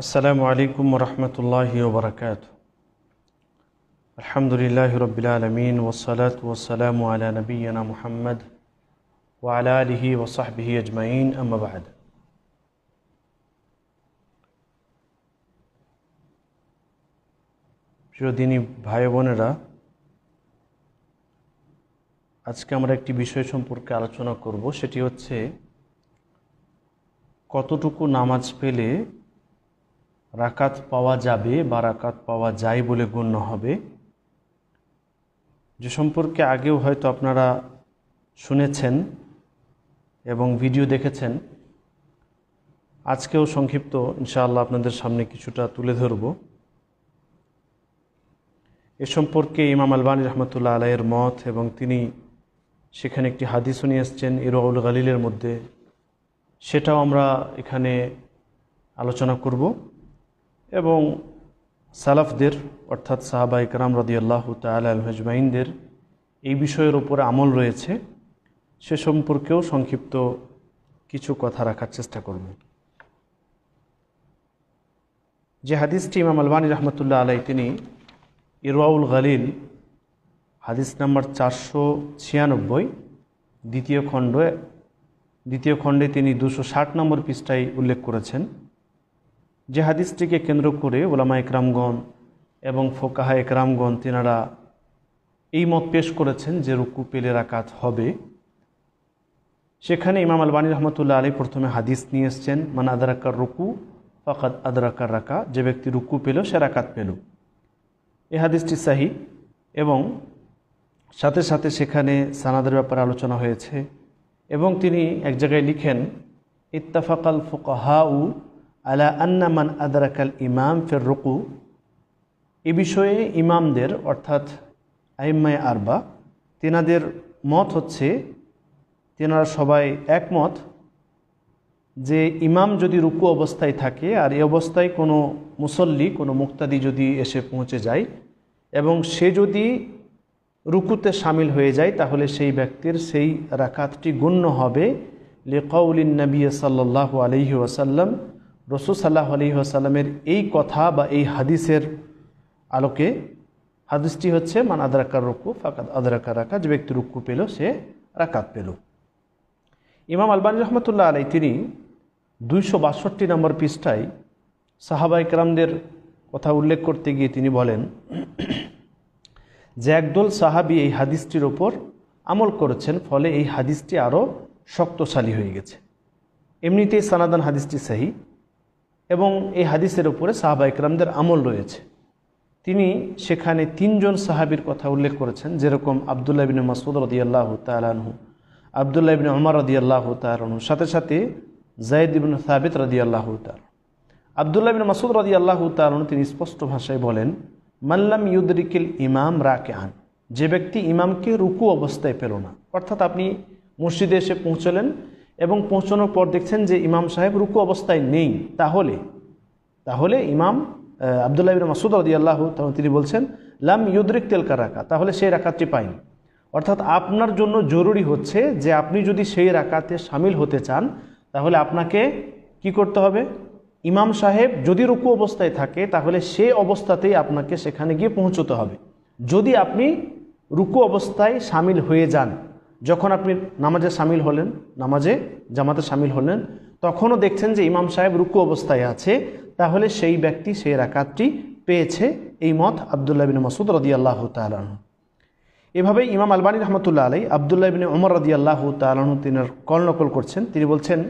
আসসালামু আলাইকুম রহমতুল্লাহি ওবরাকাত। আলহামদুলিল্লাহ রব্বিল আলমিন ওসসালাতু ওয়াসসালামু আলা নবিয়্যিনা মুহাম্মদ ওয়া আলা আলিহি ওয়া সাহবিহি আজমাইন, আম্মা বা'দ। প্রিয় দিনী ভাই বোনেরা, আজকে আমরা একটি বিষয় সম্পর্কে আলোচনা করব। সেটি হচ্ছে কতটুকু নামাজ পেলে রাকাত পাওয়া যাবে বা রাকাত পাওয়া যায় বলে গণ্য হবে, যে সম্পর্কে আগেও হয়তো আপনারা শুনেছেন এবং ভিডিও দেখেছেন। আজকেও সংক্ষিপ্ত ইনশাআল্লাহ আপনাদের সামনে কিছুটা তুলে ধরব। এ সম্পর্কে ইমাম আলবানী রহমতুল্লাহ আলাইহির মত, এবং তিনি সেখানে একটি হাদিসও নিয়ে এসছেন ইরওয়াউল গালিলের মধ্যে, সেটাও আমরা এখানে আলোচনা করব। এবং সালাফদের অর্থাৎ সাহাবা ইকরাম রাদিয়াল্লাহু তাআলা আনহুম আজমাইনদের এই বিষয়ের উপরে আমল রয়েছে, সে সম্পর্কেও সংক্ষিপ্ত কিছু কথা রাখার চেষ্টা করব। যে হাদিসটি ইমাম আলবানী রহমতুল্লাহ আলাইহি তিনি ইরওয়াউল গালিল হাদিস নাম্বার 496 দ্বিতীয় খণ্ডে তিনি 260 নম্বর পৃষ্ঠায় উল্লেখ করেছেন। যে হাদিসটিকে কেন্দ্র করে উলামা একরামগণ এবং ফোকাহা একরামগণ তিনারা এই মত পেশ করেছেন যে রুকু পেলে রাকাত হবে। সেখানে ইমাম আলবানী রহমতুল্লাহ আলাইহি প্রথমে হাদিস নিয়ে এসছেন, মান আদরাকার রুকু ফাকাদ আদরাকার রাকা, যে ব্যক্তি রুকু পেল সে রাকাত পেল। এই হাদিসটি সহিহ, এবং সাথে সাথে সেখানে সানাদের ব্যাপারে আলোচনা হয়েছে। এবং তিনি এক জায়গায় লিখেন, ইত্তাফাকাল ফুকাহাউ আলা আন্না মান আদরাকাল ইমাম ফির রুকু। এ বিষয়ে ইমামদের অর্থাৎ আইম্মায়ে আরবা তেনাদের মত হচ্ছে, তেনারা সবাই একমত যে ইমাম যদি রুকু অবস্থায় থাকে আর এই অবস্থায় কোনো মুসল্লি, কোনো মুক্তাদি যদি এসে পৌঁছে যায় এবং সে যদি রুকুতে শামিল হয়ে যায়, তাহলে সেই ব্যক্তির সেই রাকাতটি গণ্য হবে লিকাউলিন নবী সাল্লাল্লাহু আলাইহি ওয়াসাল্লাম, রাসূল সাল্লাল্লাহু আলাইহি ওয়াসাল্লামের এই কথা বা এই হাদিসের আলোকে। হাদিসটি হচ্ছে মান আদরাকার রুকু ফাকাদ আদরাকার রাকা, যে ব্যক্তি রুকু পেল সে রাকাত পেল। ইমাম আলবানী রহমতুল্লাহ আলাইহি তিনি 262 নম্বর পৃষ্ঠায় সাহাবা ইকরামদের কথা উল্লেখ করতে গিয়ে তিনি বলেন যে একদল সাহাবী এই হাদিসটির ওপর আমল করেছেন, ফলে এই হাদিসটি আরও শক্তিশালী হয়ে গেছে। এমনিতেই সানাদান হাদিসটি সহিহ, এবং এই হাদিসের উপরে সাহাবা ইকরামদের আমল রয়েছে। তিনি সেখানে 3 জন সাহাবীর কথা উল্লেখ করেছেন, যেরকম আবদুল্লাহ ইবনে মাসউদ রাদিয়াল্লাহু তাআলা আনহু, আবদুল্লাহ ইবনে ওমর রাদিয়াল্লাহু তাআলা আনহু, সাথে সাথে যায়েদ ইবনে সাবিত রাদিয়াল্লাহু তাআলা। আবদুল্লাহ ইবনে মাসউদ রাদিয়াল্লাহু তাআলা আনহু তিনি স্পষ্ট ভাষায় বলেন, মাল্লাম ইউদরিকিল ইমাম রাকিআন, যে ব্যক্তি ইমামকে রুকু অবস্থায় পেল না। অর্থাৎ আপনি মসজিদে এসে পৌঁছলেন এবং পৌঁছানোর পর দেখছেন যে ইমাম সাহেব রুকু অবস্থায় নেই, তাহলে ইমাম আবদুল্লাহ ইবনে মাসউদ রাদিয়াল্লাহু তাআলা তিনি বলছেন লাম ইউদরিক তিলকা রাকাত, তাহলে সেই রাকাতটি পায়নি। অর্থাৎ আপনার জন্য জরুরি হচ্ছে যে আপনি যদি সেই রাকাতে শামিল হতে চান, তাহলে আপনাকে কি করতে হবে? ইমাম সাহেব যদি রুকু অবস্থায় থাকে, তাহলে সে অবস্থাতেই আপনাকে সেখানে গিয়ে পৌঁছতে হবে। যদি আপনি রুকু অবস্থায় শামিল হয়ে যান, যখন আপনি নামাজে শামিল হলেন, নামাজে জামাতে শামিল হলেন, তখনও দেখছেন যে ইমাম সাহেব রুকু অবস্থায় আছে, তাহলে সেই ব্যক্তি সেই রাকাতটি পেয়েছে। এই মত আবদুল্লাহ ইবনে মাসউদ রাদিয়াল্লাহু তাআলা আনহু। এভাবে ইমাম আলবানী রহমতুল্লাহ আলাইহি আবদুল্লাহ ইবনে ওমর রাদিয়াল্লাহু তাআলা আনহু তিনি কল নকল করছেন। তিনি বলছেন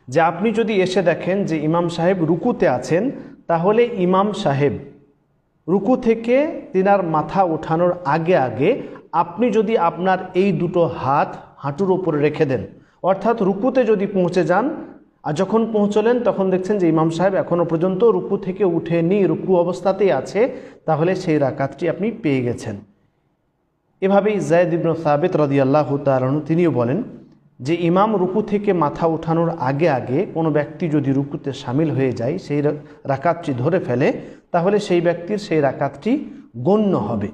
যে আপনি যদি এসে দেখেন যে ইমাম সাহেব রুকুতে আছেন, তাহলে ইমাম সাহেব রুকু থেকে তিনার মাথা ওঠানোর আগে আগে আপনি যদি আপনার এই দুটো হাত হাঁটুর উপরে রেখে দেন, অর্থাৎ রুকুতে যদি পৌঁছে যান, আর যখন পৌঁছলেন তখন দেখছেন যে ইমাম সাহেব এখনও পর্যন্ত রুকু থেকে উঠেনি, রুকু অবস্থাতেই আছে, তাহলে সেই রাকাতটি আপনি পেয়ে গেছেন। এভাবেই যায়েদ ইবনে সাবিত রাদিয়াল্লাহু তাআলা আনহু তিনিও বলেন যে ইমাম রুকু থেকে মাথা ওঠানোর আগে আগে কোনো ব্যক্তি যদি রুকুতে শামিল হয়ে যায়, সেই রাকাতটি ধরে ফেলে, তাহলে সেই ব্যক্তির সেই রাকাতটি গণ্য হবে।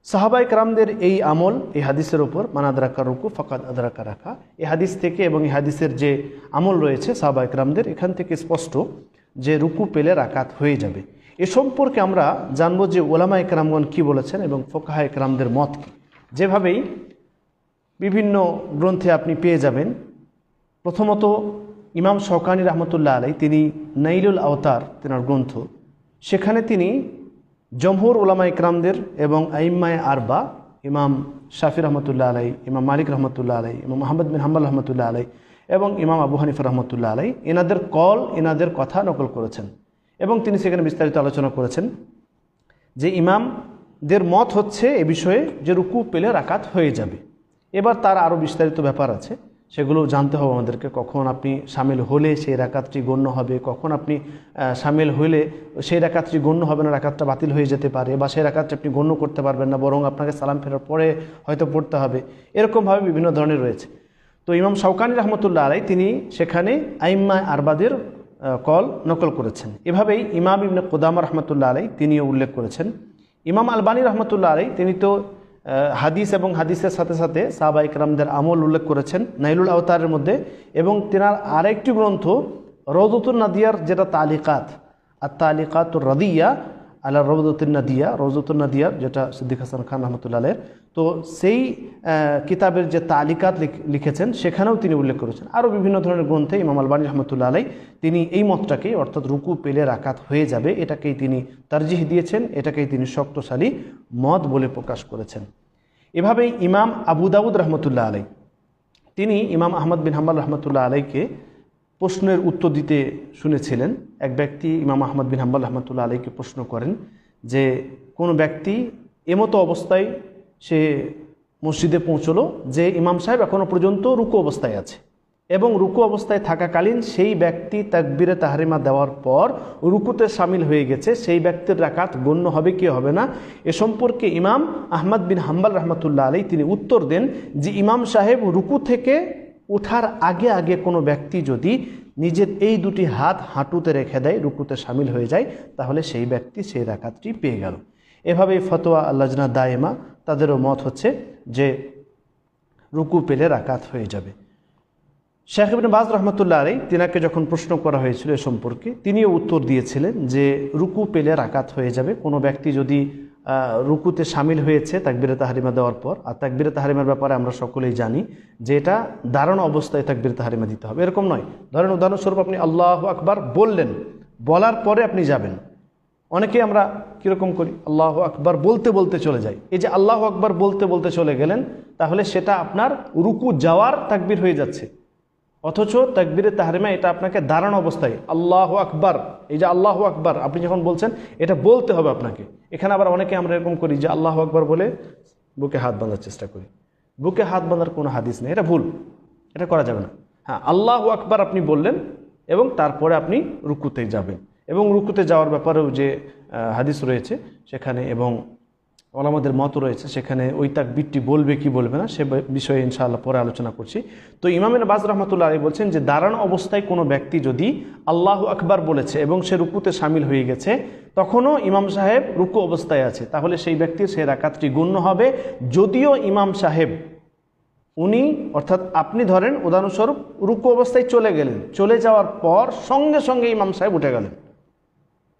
সাহাবা ইকরামদের এই আমল এই হাদিসের ওপর, মান আদরাকা রুকু ফাকাদ আদরাকা রাকা, এই হাদিস থেকে এবং এই হাদিসের যে আমল রয়েছে সাহাবা ইকরামদের, এখান থেকে স্পষ্ট যে রুকু পেলে রাকাত হয়ে যাবে। এ সম্পর্কে আমরা জানবো যে ওলামা একরামগণ কী বলেছেন এবং ফোকাহা একরামদের মত কী। যেভাবেই বিভিন্ন গ্রন্থে আপনি পেয়ে যাবেন, প্রথমত ইমাম শওকানী রহমতুল্লাহ আলাই তিনি নাইলুল আওতার তেনার গ্রন্থ, সেখানে তিনি জমহুর ওলামা ইকরামদের এবং আইম্মায়ে আরবা ইমাম শাফি রহমতুল্লাহ আলাই, ইমাম মালিক রহমতুল্লাহ আলাই, ইমাম আহমদ বিন হাম্বল রহমতুল্লাহ আলাই এবং ইমাম আবু হানিফা রহমতুল্লাহ আলাই এনাদের কল, এনাদের কথা নকল করেছেন এবং তিনি সেখানে বিস্তারিত আলোচনা করেছেন যে ইমামদের মত হচ্ছে এ বিষয়ে যে রুকু পেলে রাকাত হয়ে যাবে। এবার তার আরও বিস্তারিত ব্যাপার আছে, সেগুলো জানতে হবে আমাদেরকে। কখন আপনি সামিল হলে সেই রাকাতটি গণ্য হবে, কখন আপনি সামিল হলে সেই রাকাতটি গণ্য হবে না, রাকাতটা বাতিল হয়ে যেতে পারে, বা সেই রাকাতটি আপনি গণ্য করতে পারবেন না, বরং আপনাকে সালাম ফেরার পরে হয়তো পড়তে হবে, এরকমভাবে বিভিন্ন ধরনের রয়েছে। তো ইমাম শওকানী রহমতুল্লাহ আলাই তিনি সেখানে আইম্মায়ে আরবাদের কল নকল করেছেন। এভাবেই ইমাম ইবনে কুদামা রহমতুল্লাহ আলাই তিনিও উল্লেখ করেছেন। ইমাম আলবানী রহমতুল্লাহ আলাই তিনি তো হাদিস এবং হাদিসের সাথে সাথে সাহাবা ইকরামদের আমল উল্লেখ করেছেন নাইলুল আওতারের মধ্যে, এবং তেনার আরেকটি গ্রন্থ রওদাতুন নাদিয়ার, যেটা তালিকাত আর তালিকাতুর রাদিয়া আলা রওদাতুন নাদিয়া, রওদাতুন নাদিয়ার যেটা সিদ্দিক হাসান খান রহমতুল্লাহ আলাইহির, তো সেই কিতাবের যে তালিকাত লিখেছেন সেখানেও তিনি উল্লেখ করেছেন। আরও বিভিন্ন ধরনের গ্রন্থে ইমাম আলবানী রহমতুল্লাহ আলাই তিনি এই মতটাকেই, অর্থাৎ রুকু পেলে রাকাত হয়ে যাবে, এটাকেই তিনি তারজিহ দিয়েছেন, এটাকেই তিনি শক্তিশালী মত বলে প্রকাশ করেছেন। এভাবেই ইমাম আবু দাউদ রহমতুল্লাহ আলাই তিনি ইমাম আহমদ বিন হাম্বল রহমতুল্লাহ আলাইকে প্রশ্নের উত্তর দিতে শুনেছিলেন। এক ব্যক্তি ইমাম আহমদ বিন হাম্বল রহমতুল্লাহ আলাইকে প্রশ্ন করেন যে কোনো ব্যক্তি এমতো অবস্থায় সে মসজিদে পৌঁছলো যে ইমাম সাহেব এখনও পর্যন্ত রুকু অবস্থায় আছে, এবং রুকু অবস্থায় থাকাকালীন সেই ব্যক্তি তাকবীরে তাহরিমা দেওয়ার পর রুকুতে সামিল হয়ে গেছে, সেই ব্যক্তির রাকাত গণ্য হবে কি হবে না, এ সম্পর্কে ইমাম আহমদ বিন হাম্বল রহমতুল্লাহ আলাই তিনি উত্তর দেন যে ইমাম সাহেব রুকু থেকে ওঠার আগে আগে কোনো ব্যক্তি যদি নিজের এই দুটি হাত হাঁটুতে রেখে দেয়, রুকুতে সামিল হয়ে যায়, তাহলে সেই ব্যক্তি সেই রাকাতটি পেয়ে গেল। এভাবেই ফতোয়া লাজনা দায়েমা তাদেরও মত হচ্ছে যে রুকু পেলে রাকাত হয়ে যাবে। শেখ ইবনে বাজ রহমতুল্লাহ আলাই তিনাকে যখন প্রশ্ন করা হয়েছিল এ সম্পর্কে, তিনিও উত্তর দিয়েছিলেন যে রুকু পেলে রাকাত হয়ে যাবে। কোনো ব্যক্তি যদি রুকুতে সামিল হয়েছে তাকবীরে তাহরিমা দেওয়ার পর, আর তাকবীরে তাহরিমার ব্যাপারে আমরা সকলেই জানি যে এটা দাঁড়ানো অবস্থায় তাকবীরে তাহরিমা দিতে হবে, এরকম নয়। ধরেন উদাহরণস্বরূপ আপনি আল্লাহু আকবার বললেন, বলার পরে আপনি যাবেন। অনেকেই আমরা কীরকম করি, আল্লাহু আকবার বলতে বলতে চলে যাই। এই যে আল্লাহু আকবার বলতে বলতে চলে গেলেন, তাহলে সেটা আপনার রুকু যাওয়ার তাকবীর হয়ে যাচ্ছে, অথচ তাকবীরে তাহরিমা এটা আপনাকে দাঁড়ানো অবস্থায় আল্লাহু আকবার, এই যে আল্লাহু আকবার আপনি যখন বলছেন এটা বলতে হবে আপনাকে। এখানে আবার অনেকে আমরা এরকম করি যে আল্লাহু আকবার বলে বুকে হাত বাঁধার চেষ্টা করি। বুকে হাত বাঁধার কোনো হাদিস নেই, এটা ভুল, এটা করা যাবে না। হ্যাঁ, আল্লাহু আকবার আপনি বললেন এবং তারপরে আপনি রুকুতে যাবেন, এবং রুকুতে যাওয়ার ব্যাপারেও যে হাদিস রয়েছে সেখানে এবং ওলামাদের মত রয়েছে, সেখানে ওই তাকবীরটি বলবে কি বলবে না সে বিষয়ে ইনশাআল্লাহ পরে আলোচনা করছি। তো ইমাম ইবনে বাজ রাহমাতুল্লাহ আলাইহি বলছেন যে দাঁড়ানো অবস্থায় কোনো ব্যক্তি যদি আল্লাহু আকবার বলেছে এবং সে রুকুতে সামিল হয়ে গেছে, তখনও ইমাম সাহেব রুকু অবস্থায় আছে, তাহলে সেই ব্যক্তির সেই রাকাতটি গণ্য হবে। যদিও ইমাম সাহেব উনি, অর্থাৎ আপনি ধরেন উদাহরণস্বরূপ রুকু অবস্থায় চলে গেলেন, চলে যাওয়ার পর সঙ্গে সঙ্গে ইমাম সাহেব উঠে গেলেন,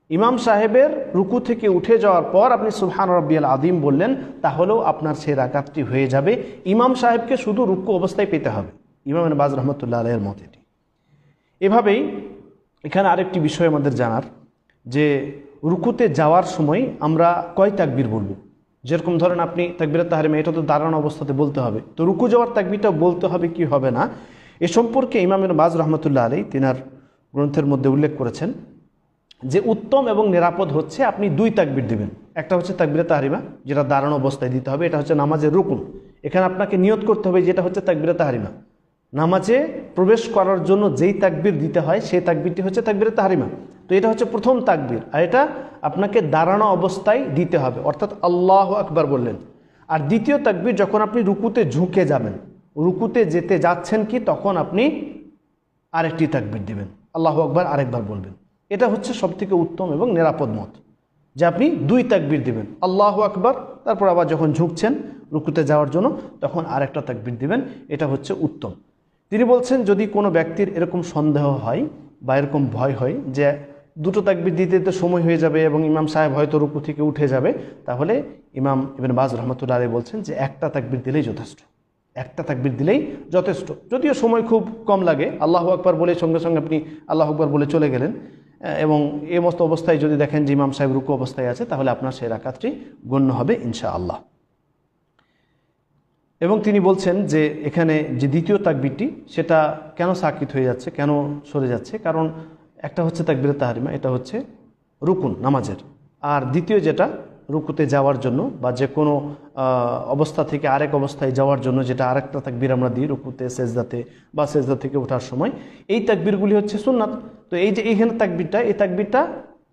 ইমাম সাহেবের রুকু থেকে উঠে যাওয়ার পর আপনি সুবহান রাব্বিয়াল আযীম বললেন, তাহলেও আপনার সেই রাকাতটি হয়ে যাবে। ইমাম সাহেবকে শুধু রুকু অবস্থায় পেতে হবে, ইমাম ইবনে বাজ রাহমাতুল্লাহ আলাইহির মত এটি। এভাবেই এখানে আরেকটি বিষয় আমাদের জানার, যে রুকুতে যাওয়ার সময় আমরা কয় তাকবীর বলবো। যেরকম ধরেন আপনি তাকবীরে তাহরিমা এটা তো দাঁড়ানো অবস্থাতে বলতে হবে, তো রুকু যাওয়ার তাকবীরটা বলতে হবে কি হবে না, এ সম্পর্কে ইমাম ইবনে বাজ রাহমাতুল্লাহ আলাইহি তিনার গ্রন্থের মধ্যে উল্লেখ করেছেন যে উত্তম এবং নিরাপদ হচ্ছে আপনি দুই তাকবীর দিবেন। একটা হচ্ছে তাকবীরে তাহরিমা, যেটা দাঁড়ানো অবস্থায় দিতে হবে, এটা হচ্ছে নামাজের রুকুন। এখানে আপনাকে নিয়ত করতে হবে যেটা হচ্ছে তাকবীরে তাহরিমা। নামাজে প্রবেশ করার জন্য যেই তাকবীর দিতে হয় সেই তাকবীরটি হচ্ছে তাকবীরে তাহরিমা। তো এটা হচ্ছে প্রথম তাকবীর, আর এটা আপনাকে দাঁড়ানো অবস্থায় দিতে হবে, অর্থাৎ আল্লাহু আকবার বললেন। আর দ্বিতীয় তাকবীর যখন আপনি রুকুতে ঝুঁকে যাবেন, রুকুতে যেতে যাচ্ছেন কি, তখন আপনি আরেকটি তাকবীর দিবেন, আল্লাহু আকবার আরেকবার বলবেন। এটা হচ্ছে সবথেকে উত্তম এবং নিরাপদ মত, যে আপনি দুই তাকবীর দিবেন, আল্লাহু আকবার, তারপর আবার যখন ঝুঁকছেন রুকুতে যাওয়ার জন্য তখন আরেকটা তাকবীর দিবেন, এটা হচ্ছে উত্তম। তিনি বলছেন যদি কোনো ব্যক্তির এরকম সন্দেহ হয় বা এরকম ভয় হয় যে দুটো তাকবীর দিতে দিতে সময় হয়ে যাবে এবং ইমাম সাহেব হয়তো রুকু থেকে উঠে যাবে, তাহলে ইমাম ইবনে বাজ রহমতুল্লাহ আলাইহি বলছেন যে একটা তাকবীর দিলেই যথেষ্ট, একটা তাকবীর দিলেই যথেষ্ট। যদিও সময় খুব কম লাগে, আল্লাহু আকবার বলে সঙ্গে সঙ্গে আপনি আল্লাহু আকবার বলে চলে গেলেন এবং এই মস্ত অবস্থায় যদি দেখেন যে ইমাম সাহেব রুকু অবস্থায় আছে, তাহলে আপনার সেই রাকাতটি গণ্য হবে ইনশাআল্লাহ। এবং তিনি বলছেন যে এখানে যে দ্বিতীয় তাকবীরটি সেটা কেন সাকিত হয়ে যাচ্ছে, কেন সরে যাচ্ছে, কারণ একটা হচ্ছে তাকবীরে তাহরিমা, এটা হচ্ছে রুকুন নামাজের, আর দ্বিতীয় যেটা রুকুতে যাওয়ার জন্য বা যে কোনো অবস্থা থেকে আরেক অবস্থায় যাওয়ার জন্য যেটা আরেকটা তাকবীর আমরা দিই রুকুতে, সেজদাতে বা সেজদা থেকে ওঠার সময়, এই তাকবীরগুলি হচ্ছে সুন্নাত। তো এই যে এইখানে তাকবীরটা, এই তাকবীরটা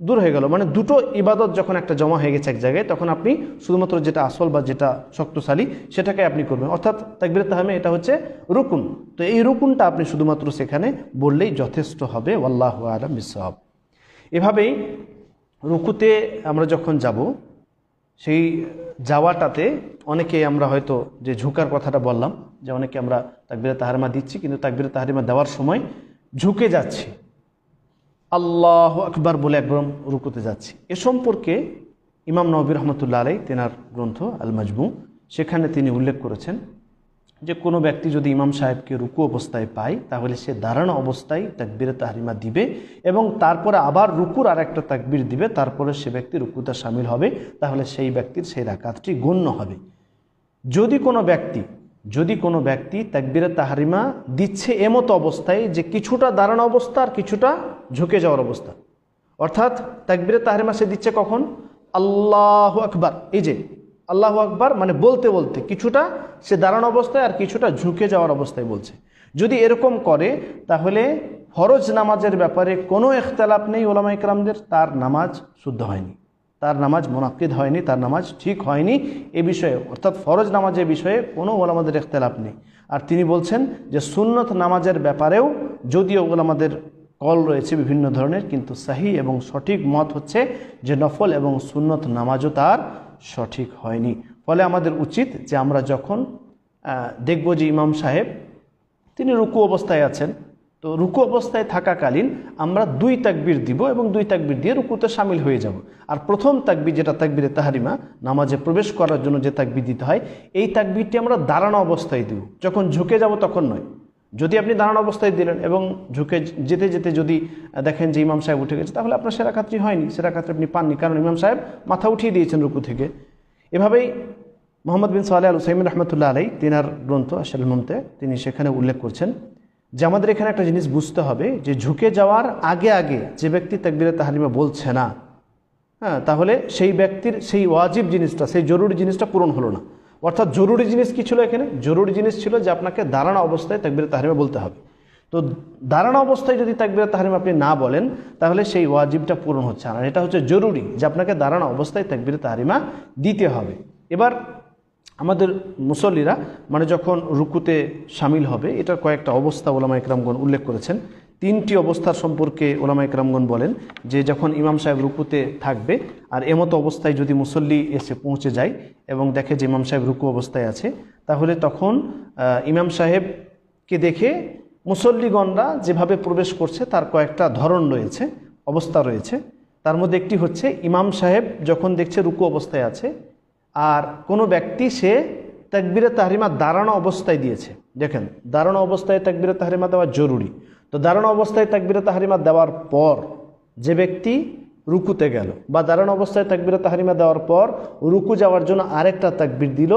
দূর হয়ে গেল, মানে দুটো ইবাদত যখন একটা জমা হয়ে গেছে এক জায়গায়, তখন আপনি শুধুমাত্র যেটা আসল বা যেটা শক্তিশালী সেটাকে আপনি করবেন, অর্থাৎ তাকবীরে তাহরিমা এটা হচ্ছে রুকুন। তো এই রুকুনটা আপনি শুধুমাত্র সেখানে বললেই যথেষ্ট হবে, আল্লাহু আ'লাম বিসওয়াব। এভাবেই রুকুতে আমরা যখন যাব, সেই যাওয়াটাতে অনেকে আমরা হয়তো যে ঝুঁকার কথাটা বললাম, যে অনেকে আমরা তাকবীরে তাহরিমা দিচ্ছি কিন্তু তাকবীরে তাহরিমা দেওয়ার সময় ঝুঁকে যাচ্ছি, আল্লাহু আকবার বলে একদম রুকুতে যাচ্ছি। এ সম্পর্কে ইমাম নববী রহমতুল্লাহ আলাইহি তেনার গ্রন্থ আল মাজমু, সেখানে তিনি উল্লেখ করেছেন যে কোনো ব্যক্তি যদি ইমাম সাহেবকে রুকু অবস্থায় পায়, তাহলে সে দাঁড়ানো অবস্থায় তাকবীরে তাহরিমা দিবে এবং তারপরে আবার রুকুর আর একটা তাকবীর দিবে, তারপরে সে ব্যক্তি রুকুতে শামিল হবে, তাহলে সেই ব্যক্তির সেই রাকাতটি গণ্য হবে। যদি কোনো ব্যক্তি তাকবীরে তাহরিমা দিচ্ছে এমতো অবস্থায় যে কিছুটা দাঁড়ানো অবস্থা আর কিছুটা ঝুঁকে যাওয়ার অবস্থা, অর্থাৎ তাকবীরে তাহরিমা সে দিচ্ছে কখন, আল্লাহু আকবার, এই যে আল্লাহু আকবার মানে বলতে বলতে কিছুটা সে দাঁড়ানো অবস্থায় আর কিছুটা ঝুঁকে যাওয়ার অবস্থায় বলছে। যদি এরকম করে তাহলে ফরজ নামাজের ব্যাপারে কোনো ইখতিলাফ নেই উলামা ইকরামদের, তার নামাজ শুদ্ধ হয়নি, তার নামাজ মুনাক্কিদ হয়নি, তার নামাজ ঠিক হয়নি এ বিষয়ে, অর্থাৎ ফরজ নামাজের বিষয়ে কোনো উলামাদের ইখতিলাফ নেই। আর তিনি বলছেন যে সুন্নত নামাজের ব্যাপারেও যদিও উলামাদের কল রয়েছে বিভিন্ন ধরনের, কিন্তু সহি এবং সঠিক মত হচ্ছে যে নফল এবং সুন্নত নামাজও তার সঠিক হয়নি। ফলে আমাদের উচিত যে আমরা যখন দেখব যে ইমাম সাহেব তিনি রুকু অবস্থায় আছেন, তো রুকু অবস্থায় থাকাকালীন আমরা দুই তাকবীর দিব এবং দুই তাকবীর দিয়ে রুকুতে শামিল হয়ে যাব। আর প্রথম তাকবীর যেটা তাকবীরে তাহরিমা, নামাজে প্রবেশ করার জন্য যে তাকবীর দিতে হয়, এই তাকবীরটি আমরা দাঁড়ানো অবস্থায় দিব, যখন ঝুঁকে যাব তখন নয়। যদি আপনি দাঁড়ানো অবস্থায় দিলেন এবং ঝুঁকে যেতে যেতে যদি দেখেন যে ইমাম সাহেব উঠে গেছে, তাহলে আপনার সে রাকাতটি হয়নি, সে রাকাতটি আপনি পাননি, কারণ ইমাম সাহেব মাথা উঠিয়ে দিয়েছেন রুকু থেকে। এভাবেই মোহাম্মদ বিন সালেহ আল উসাইমিন রহমতুল্লাহ আলাইহি তিনার গ্রন্থ আশাল মুমতে তিনি সেখানে উল্লেখ করছেন যে আমাদের এখানে একটা জিনিস বুঝতে হবে যে ঝুঁকে যাওয়ার আগে আগে যে ব্যক্তি তাকবীরে তাহরিমা বলছে না, তাহলে সেই ব্যক্তির সেই ওয়াজিব জিনিসটা, সেই জরুরি জিনিসটা পূরণ হলো না। অর্থাৎ জরুরি জিনিস কি ছিল এখানে? জরুরি জিনিস ছিল যে আপনাকে দাঁড়ানো অবস্থায় তাকবীরে তাহরিমা বলতে হবে। তো দাঁড়ানো অবস্থায় যদি তাকবীরে তাহরিমা আপনি না বলেন, তাহলে সেই ওয়াজিবটা পূরণ হচ্ছে না। এটা হচ্ছে জরুরি যে আপনাকে দাঁড়ানো অবস্থায় তাকবীরে তাহরিমা দিতে হবে। এবার আমাদের মুসল্লিরা মানে যখন রুকুতে শামিল হবে, এটার কয়েকটা অবস্থা ওলামা ইকরামগণ উল্লেখ করেছেন। তিনটি অবস্থার সম্পর্কে ওলামা ইকরামগণ বলেন যে যখন ইমাম সাহেব রুকুতে থাকবে আর এমতো অবস্থায় যদি মুসল্লি এসে পৌঁছে যায় এবং দেখে যে ইমাম সাহেব রুকু অবস্থায় আছে, তাহলে তখন ইমাম সাহেবকে দেখে মুসল্লিগণরা যেভাবে প্রবেশ করছে তার কয়েকটা ধরন রয়েছে, অবস্থা রয়েছে। তার মধ্যে একটি হচ্ছে ইমাম সাহেব যখন দেখছে রুকু অবস্থায় আছে আর কোনো ব্যক্তি সে তাকবীরে তাহরিমা দাঁড়ানো অবস্থায় দিয়েছে, দেখেন দাঁড়ানো অবস্থায় তাকবীরে তাহরিমা দেওয়া জরুরি। তো দাঁড়ানো অবস্থায় তাকবীরে তাহরিমা দেওয়ার পর যে ব্যক্তি রুকুতে গেল বা দাঁড়ানো অবস্থায় তাকবীরে তাহরিমা দেওয়ার পর রুকু যাওয়ার জন্য আরেকটা তাকবীর দিল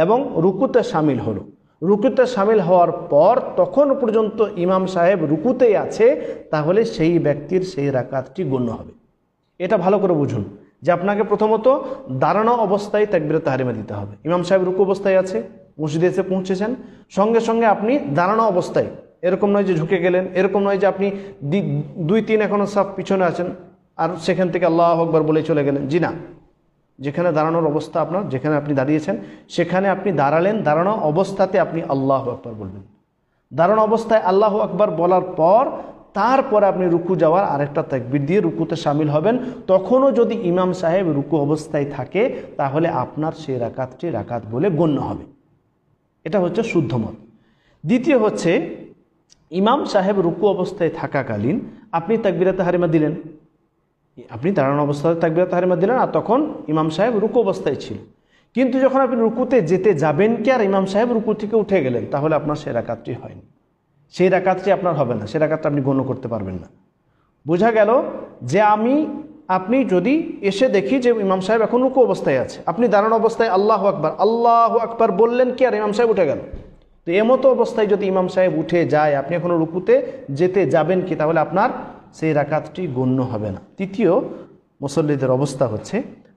এবং রুকুতে শামিল হলো, রুকুতে শামিল হওয়ার পর তখন পর্যন্ত ইমাম সাহেব রুকুতেই আছে, তাহলে সেই ব্যক্তির সেই রাকাতটি গণ্য হবে। এটা ভালো করে বুঝুন যে আপনাকে প্রথমত দাঁড়ানো অবস্থায় তাকবীরে তাহরিমা দিতে হবে। ইমাম সাহেব রুকু অবস্থায় আছে, মসজিদে এসে পৌঁছেছেন, সঙ্গে সঙ্গে আপনি দাঁড়ানো অবস্থায়, এরকম নয় যে ঝুঁকে গেলেন, এরকম নয় যে আপনি 2-3 এখনও সব পিছনে আছেন আর সেখান থেকে আল্লাহু আকবার বলে চলে গেলেন, জি না। যেখানে দাঁড়ানোর অবস্থা আপনার, যেখানে আপনি দাঁড়িয়েছেন সেখানে আপনি দাঁড়ালেন, দাঁড়ানো অবস্থাতে আপনি আল্লাহু আকবার বলবেন। দাঁড়ানো অবস্থায় আল্লাহু আকবার বলার পর তারপরে আপনি রুকু যাওয়ার আরেকটা তাকবীর দিয়ে রুকুতে শামিল হবেন। তখনও যদি ইমাম সাহেব রুকু অবস্থায় থাকে, তাহলে আপনার সেই রাকাতটি রাকাত বলে গণ্য হবে। এটা হচ্ছে শুদ্ধ মত। দ্বিতীয় হচ্ছে ইমাম সাহেব রুকু অবস্থায় থাকাকালীন আপনি তাকবীরে তাহরিমা দিলেন, আপনি দাঁড়ানো অবস্থায় তাকবীরাত তাহরিমা দিলেন, আর তখন ইমাম সাহেব রুকু অবস্থায় ছিল। কিন্তু যখন আপনি রুকুতে যেতে যাবেন কি আর ইমাম সাহেব রুকু থেকে উঠে গেলেন, তাহলে আপনার সেই রাকাতটি হয়নি, সেই রাকাতটি আপনার হবে না, সেই রাকাতটা আপনি গণ্য করতে পারবেন না। বোঝা গেল যে আপনি যদি এসে দেখি যে ইমাম সাহেব এখন রুকু অবস্থায় আছে, আপনি দাঁড়ানো অবস্থায় আল্লাহু আকবার বললেন কি আর ইমাম সাহেব উঠে গেল, তো এমতো অবস্থায় যদি ইমাম সাহেব উঠে যায়, আপনি এখনও রুকুতে যেতে যাবেন কি, তাহলে আপনার সেই রাকাতটি গণ্য হবে না। তৃতীয় মুসল্লিদের অবস্থা হচ্ছে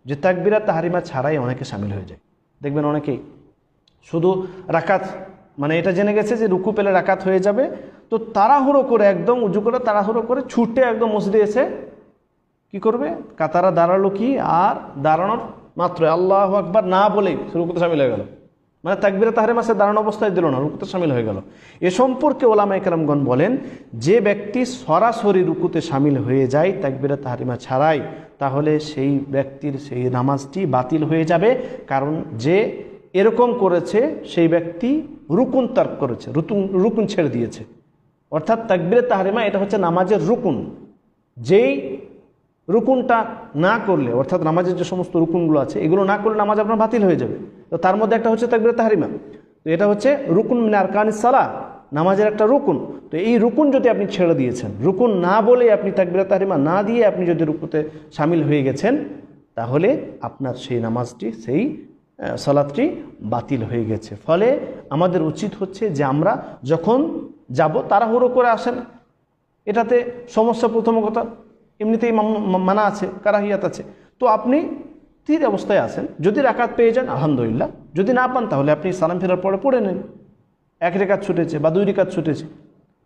যে তাকবীরাত তাহরিমা ছাড়াই অনেকে শামিল হয়ে যায়। দেখবেন অনেকেই শুধু রাকাত, মানে এটা জেনে গেছে যে রুকু পেলে রাকাত হয়ে যাবে, তো তাড়াহুড়ো করে একদম উজু করে তাড়াহুড়ো করে ছুটে একদম মসজিদে এসে কি করবে, কাতারা দাঁড়ালো কি আর দাঁড়ানোর মাত্র আল্লাহু আকবার না বলেই রুকুতে শামিল হয়ে গেল, মানে তাকবীরাত তাহরিমা সে দাঁড়ানো অবস্থায় দিল না, রুকুতে শামিল হয়ে গেল। এ সম্পর্কে ওলামায়ে কেরামগণ বলেন, যে ব্যক্তি সরাসরি রুকুতে শামিল হয়ে যায় তাকবীরাত তাহরিমা ছাড়াই, তাহলে সেই ব্যক্তির সেই নামাজটি বাতিল হয়ে যাবে। কারণ যে এরকম করেছে সেই ব্যক্তি রুকুন তার্ক করেছে, রুকুন ছেড়ে দিয়েছে। অর্থাৎ তাকবীরাত তাহরিমা এটা হচ্ছে নামাজের রুকুন, যেই রুকুনটা না করলে, অর্থাৎ নামাজের যে সমস্ত রুকুনগুলো আছে এগুলো না করলে নামাজ আপনার বাতিল হয়ে যাবে। তো তার মধ্যে একটা হচ্ছে তাকবীরাত তাহরিমা, তো এটা হচ্ছে রুকুন মিন আরকানিস সালাহ, নামাজের একটা রুকুন। তো এই রুকুন যদি আপনি ছেড়ে দিয়েছেন, রুকুন না বলে আপনি তাকবীরাত তাহরিমা না দিয়ে আপনি যদি রুকুতে শামিল হয়ে গেছেন, তাহলে আপনার সেই নামাজটি, সেই সালাতটি বাতিল হয়ে গেছে। ফলে আমাদের উচিত হচ্ছে যে আমরা যখন যাব তাড়াহুড়ো করে আসেন, এটাতে সমস্যা প্রথম কথা এমনিতেই মানা আছে, কারাহিয়াত আছে। তো আপনি স্থির অবস্থায় আছেন, যদি রাকাত পেয়ে যান আলহামদুলিল্লাহ, যদি না পান তাহলে আপনি সালাম ফেরার পরে পড়ে নেন, 1 রাকাত ছুটেছে বা 2 রাকাত ছুটেছে।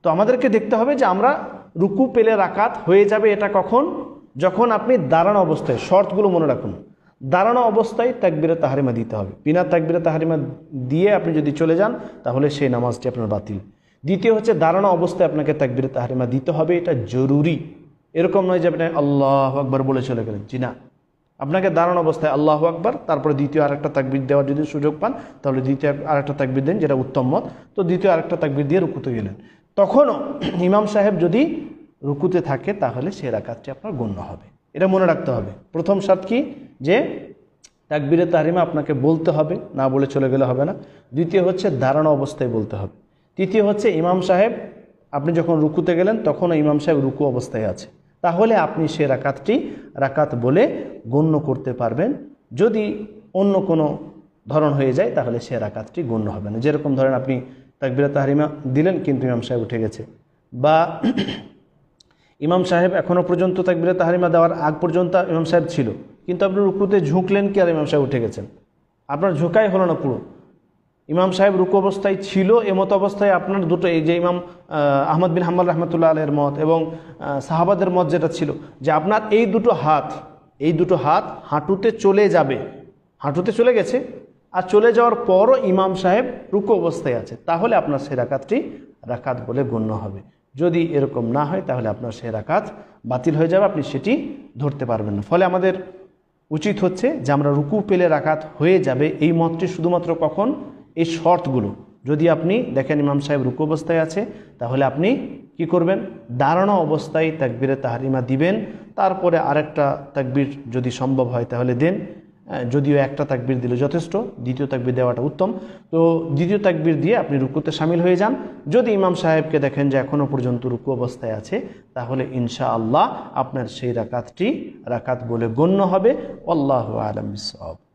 তো আমাদেরকে দেখতে হবে যে আমরা রুকু পেলে রাকাত হয়ে যাবে এটা কখন, যখন আপনি দাঁড়ানো অবস্থায়, শর্তগুলো মনে রাখুন, দাঁড়ানো অবস্থায় তাকবীরাত তাহরিমা দিতে হবে। বিনা তাকবীরাত তাহরিমা দিয়ে আপনি যদি চলে যান তাহলে সেই নামাজটি আপনার বাতিল। দ্বিতীয় হচ্ছে দাঁড়ানো অবস্থায় আপনাকে তাকবীরাত তাহরিমা দিতে হবে, এটা জরুরি। এরকম নয় যে আপনি আল্লাহু আকবার বলে চলে গেলেন, জি না, আপনাকে দাঁড়ানো অবস্থায় আল্লাহু আকবার, তারপরে দ্বিতীয় আরেকটা তাকবীর দেওয়ার যদি সুযোগ পান তাহলে দ্বিতীয় আরেকটা তাকবীর দেন, যেটা উত্তম মত। তো দ্বিতীয় আরেকটা তাকবীর দিয়ে রুকুতে গেলেন, তখনও ইমাম সাহেব যদি রুকুতে থাকে তাহলে সে রাকাতটি আপনার গণ্য হবে। এটা মনে রাখতে হবে। প্রথম শর্ত কি, যে তাকবীরাত তাহরিমা আপনাকে বলতে হবে, না বলে চলে গেলে হবে না। দ্বিতীয় হচ্ছে দাঁড়ানো অবস্থায় বলতে হবে। তৃতীয় হচ্ছে ইমাম সাহেব, আপনি যখন রুকুতে গেলেন তখনও ইমাম সাহেব রুকু অবস্থায় আছে, তাহলে আপনি সে রাকাতটি রাকাত বলে গণ্য করতে পারবেন। যদি অন্য কোনো ধরন হয়ে যায় তাহলে সে রাকাতটি গণ্য হবে না। যেরকম ধরেন আপনি তাকবীরাত তাহরিমা দিলেন কিন্তু ইমাম সাহেব উঠে গেছে, বা ইমাম সাহেব এখনও পর্যন্ত তাকবীরাত তাহরিমা দেওয়ার আগ পর্যন্ত ইমাম সাহেব ছিল, কিন্তু আপনি রুকুতে ঝুঁকলেন কি আর ইমাম সাহেব উঠে গেছেন, আপনার ঝুঁকাই হলো না পুরো। ইমাম সাহেব রুকু অবস্থায় ছিল, এমতো অবস্থায় আপনার দুটো, এই যে ইমাম আহমদ বিন হাম্বল রহমতুল্লাহ আলাইহির মত এবং সাহাবাদের মত যেটা ছিল যে আপনার এই দুটো হাত হাঁটুতে চলে যাবে, হাঁটুতে চলে গেছে, আর চলে যাওয়ার পরও ইমাম সাহেব রুকু অবস্থায় আছে, তাহলে আপনার সেই রাকাতটি রাকাত বলে গণ্য হবে। যদি এরকম না হয় তাহলে আপনার সেই রাকাত বাতিল হয়ে যাবে, আপনি সেটি ধরতে পারবেন না। ফলে আমাদের উচিত হচ্ছে যে আমরা রুকু পেলে রাকাত হয়ে যাবে, এই মতটি শুধুমাত্র কখন, এই শর্তগুলো যদি আপনি দেখেন ইমাম সাহেব রুকু অবস্থায় আছে, তাহলে আপনি কি করবেন, দাঁড়ানো অবস্থায় তাকবীরাত তাহরিমা দিবেন, তারপরে আরেকটা তাকবীর যদি সম্ভব হয় তাহলে দেন, যদিও একটা তাকবীর দিলে যথেষ্ট, দ্বিতীয় তাকবীর দেওয়াটা উত্তম। তো দ্বিতীয় তাকবীর দিয়ে আপনি রুকুতে শামিল হয়ে যান। যদি ইমাম সাহেবকে দেখেন যে এখনও পর্যন্ত রুকু অবস্থায় আছে, তাহলে ইনশাআল্লাহ আপনার সেই রাকাতটি রাকাত বলে গণ্য হবে। আল্লাহু আ'লাম বিস-সাওয়াব।